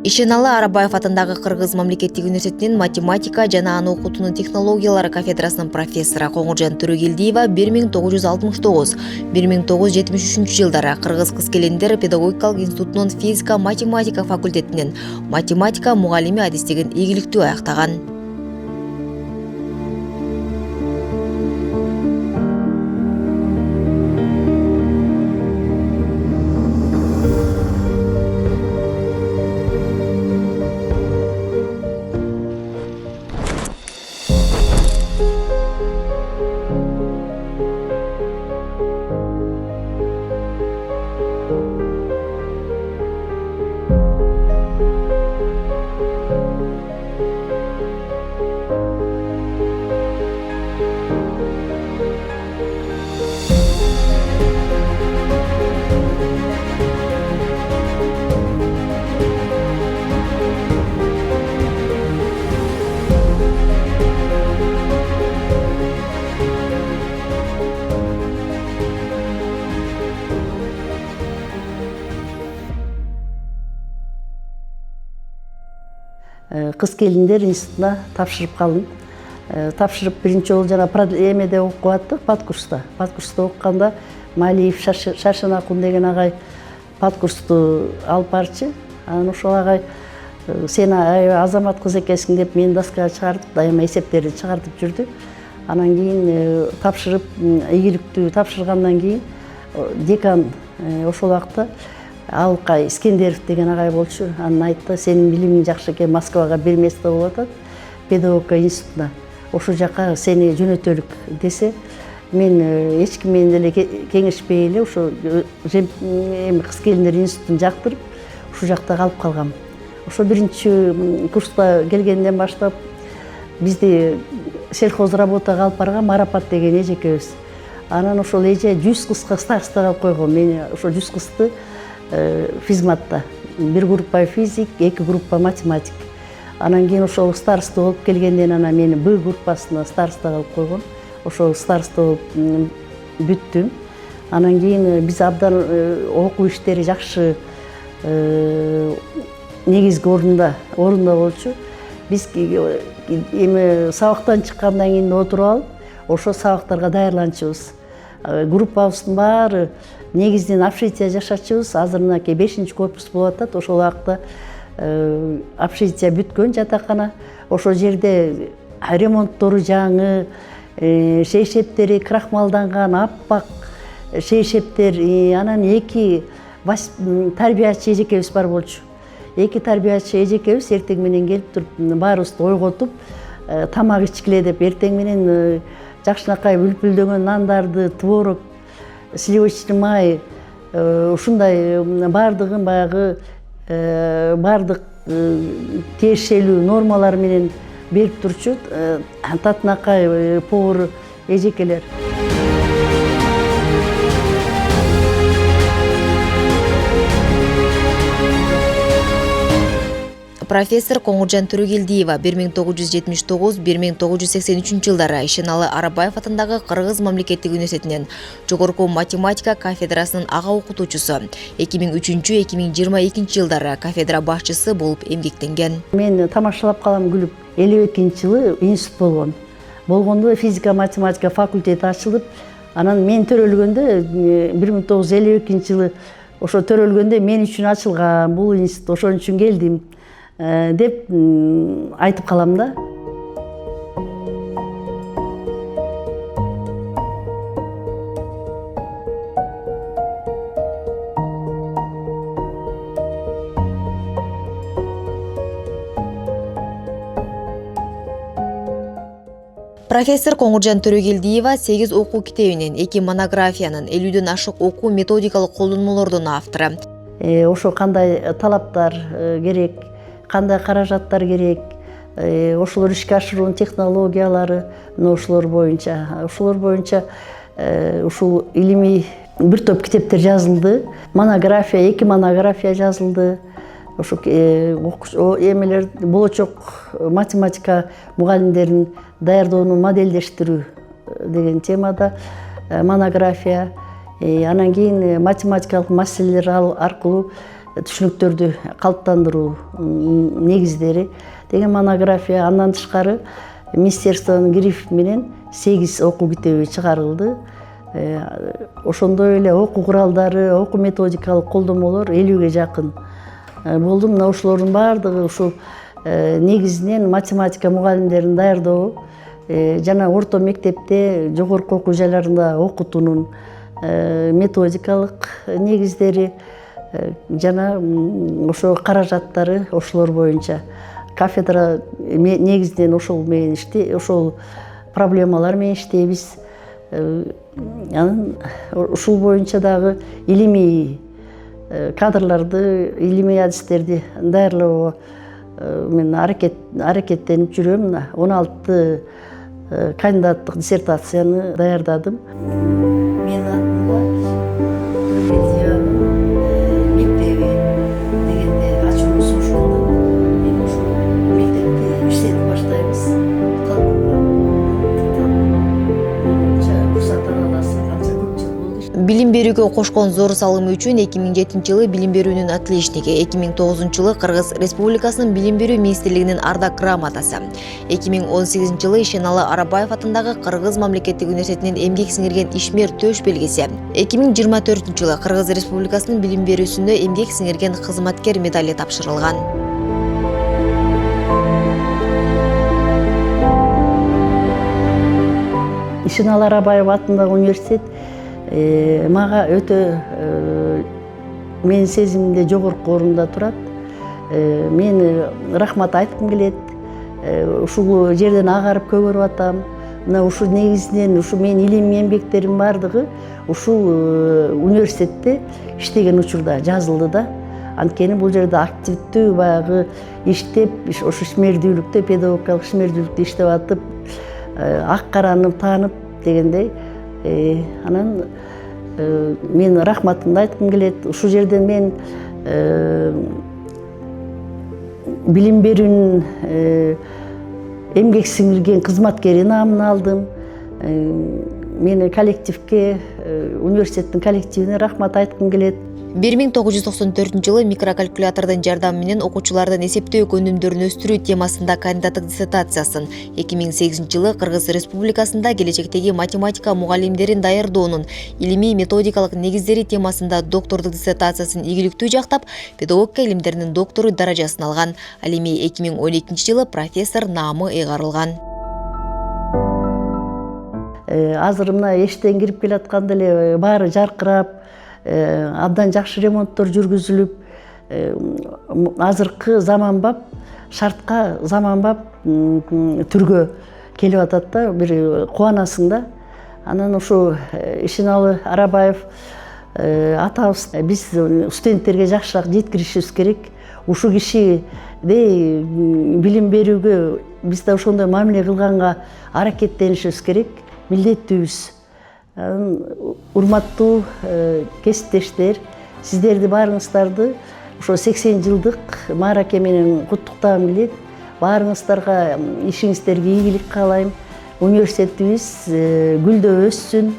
Ишеналы Арабаев атындагы Кыргыз мамлекеттик университетинин математика жана аны окутуунун технологиялары кафедрасынын профессору Коңуржан Төрөгелдиева 1969-1973 жылдары Кыргыз кыз-келиндер педагогикалык институтунун физика математика факультетинин математика мугалими адистигин ийгиликтүү аяктаган. Кыз-келиндер институтуна тапшырып калдым. Тапшырып биринчи жолу жана эмеде окуп аттык, падкурста. Падкурста окуганда Малиев Шаршан Акун деген агай падкурсту алып барчы. Анан ошол агай сен азамат кыз экенсиң деп мени доскага чыгартып, дайыма эсептерди чыгартып жүрдү. Анан кийин тапшырып, ийгиликтүү тапшыргандан кийин декан ошол убакта Алкай Искендеров деген агай болчу. Анан айтты, сенин билимиң жакшы экен, Москвага бир место болуп атат, педагогика институтуна. Ошол жака сени жөнөтөлүк десе, мен эч ким менен деле кеңешпей эле ошо кыз-келиндер институтун жактырып, ушул жакта калып калгам. Ошо биринчи курста келгенден баштап бизди сельхозработага алып барган Марапат деген эжекебиз. Анан ошол эже 100 кызга староста кылып койгон. Мени ошо 100 кызды физматта бир группа физик, 2 группа математик. Анан кийин ошол староста болуп келгенден анан мени Б группасына староста кылып койгон. Ошол староста болуп бүттүм. Анан кийин биз абдан окуу иштери жакшы негизги орунда болчу. Биз эми сабактан чыккандан кийин отуруп алып, ошо сабактарга даярланчубыз. Группабыздын баары негизинен общежитие жашачубыз. Азыр мынакей 5-корпус болуп атат. Ошол убакта общежитие бүткөн жатакана. Ошол жерде ремонттору жаңы, шейшептери крахмалданган аппак шейшептер. Анан 2 тарбиячы эжекебиз бар болчу. 2 тарбиячы эжекебиз эртең менен келип туруп баарыбызды ойготуп, тамак ичкиле деп эртең менен жакшынакай бүлпүлдөгөн нандарды, творог, сливочный май, ушундай баардыгын баягы баардык тиешелүү нормалар менен берип турчу татынакай повар эжекелер. Профессор Коңуржан Төрөгелдиева 1979-1983 жылдары Ишеналы Арабаев атындагы Кыргыз мамлекеттик университетинин жогорку математика кафедрасынын ага окутуучусу, 2003-2022 жылдары кафедра башчысы болуп эмгектенген. Мен тамашалап калам күлүп, 52-жылы институт болгондо физика математика факультети ачылып, анан мен төрөлгөндө 1952-жылы ошо төрөлгөндө мен үчүн ачылган бул институт, ошон үчүн келдим деп айтып калам да. Профессор Коңуржан Төрөгелдиева 8 окуу китебинен, 2 монографиянын, 50ден ашык окуу методикалык колдонмолордун автору. Ошо кандай талаптар керек, кандай каражаттар керек, ошолор ишке ашыруунун технологиялары, ошолор боюнча ушул илимий бир топ китептер жазылды. Монография, 2 монография жазылды. Ошо эмелер болочок математика мугалимдерин даярдоону моделдештирүү деген темада монография. Анан кийин математикалык маселелер аркылуу түшүнүктөрдү калыптандыруу негиздери деген монография. Андан тышкары министерствонун кирифи менен 8 окуу китеби чыгарылды. Ошондой эле окуу куралдары, окуу методикалык колдомолор 50ге жакын болду. Мына ошолордун баардыгы ушул негизинен математика мугалимдерин даярдоо жана орто мектепте, жогорку окуу жайларында окутуунун методикалык негиздери жана ошо каражаттары ошолор боюнча кафедра негизинен ошол менен ошол проблемалар менен иштейбиз. Анан ушул боюнча дагы илимий кадрларды, илимий адистерди даярлоого мен аракеттенип жүрөм. 16 кандидаттык диссертацияны даярдадым. Менин атымда мектеби дегенде ачуубуз ошол. Мен ошол мектепте иштетип баштайбыз. Билим берүүгө кошкон зор салымы үчүн 2007-жылы билим берүүнүн отличниги, 2009-жылы Кыргыз Республикасынын билим берүү министрлигинин ардак грамотасы, 2018-жылы Ишеналы Арабаев атындагы Кыргыз мамлекеттик университетинин эмгек сиңирген ишмер төш белгиси, 2024-жылы Кыргыз Республикасынын билим берүүсүндө эмгек сиңирген кызматкер медали тапшырылган. Ишеналы Арабаев атындагы университет мага өтө менин сезимимде жогорку орунда турат. Мен рахмат айткым келет. Ушул жерден агарып көгөрүп атам. Мына ушул негизинен ушу менин илимий эмгектерим баардыгы ушул университетте иштеген учурда жазылды да. Анткени бул жерде активдүү баягы иштеп, ошо ишмердүүлүктө, педагогикалык ишмердүүлүктө иштеп атып, ак караны таанып дегендей. Анан мен рахматымды айткым келет. Ушул жерден мен билим берүүнүн эмгек сиңирген кызматкери наамын алдым. Мени коллективге, университеттин коллективине рахмат айткым келет. 1994-жылы микрокалькулятордун жардамы менен окуучулардын эсептөө өнүмдөрүн өстүрүү темасында кандидаттык диссертациясын, 2008-жылы Кыргыз Республикасында келечектеги математика мугалимдерин даярдоонун илимий методикалык негиздери темасында доктордук диссертациясын ийгиликтүү жактап, педагогика илимдеринин доктору даражасын алган. Ал эми 2012-жылы профессор наамы ыйгарылган. Азыр мына эштен кирип келатканда эле баары жаркырап, абдан жакшы ремонттор жүргүзүлүп, азыркы заманбап шартка заманбап түргө келип атат да, бир кубанасың да. Анан ушу Ишеналы Арабаев атабыз биз студенттерге жакшыраак жеткиришибиз керек. Ушу кишиди билим берүүгө биз да ошондой мамиле кылганга аракеттенишибиз керек, милдеттүүбүз. Урматтуу кесиптештер, сиздерди баарыңыздарды ошо 80 жылдык маараке менен куттуктагым келет. Баарыңыздарга ишиңиздерге ийгилик каалайм. Университетибиз гүлдөп өссүн.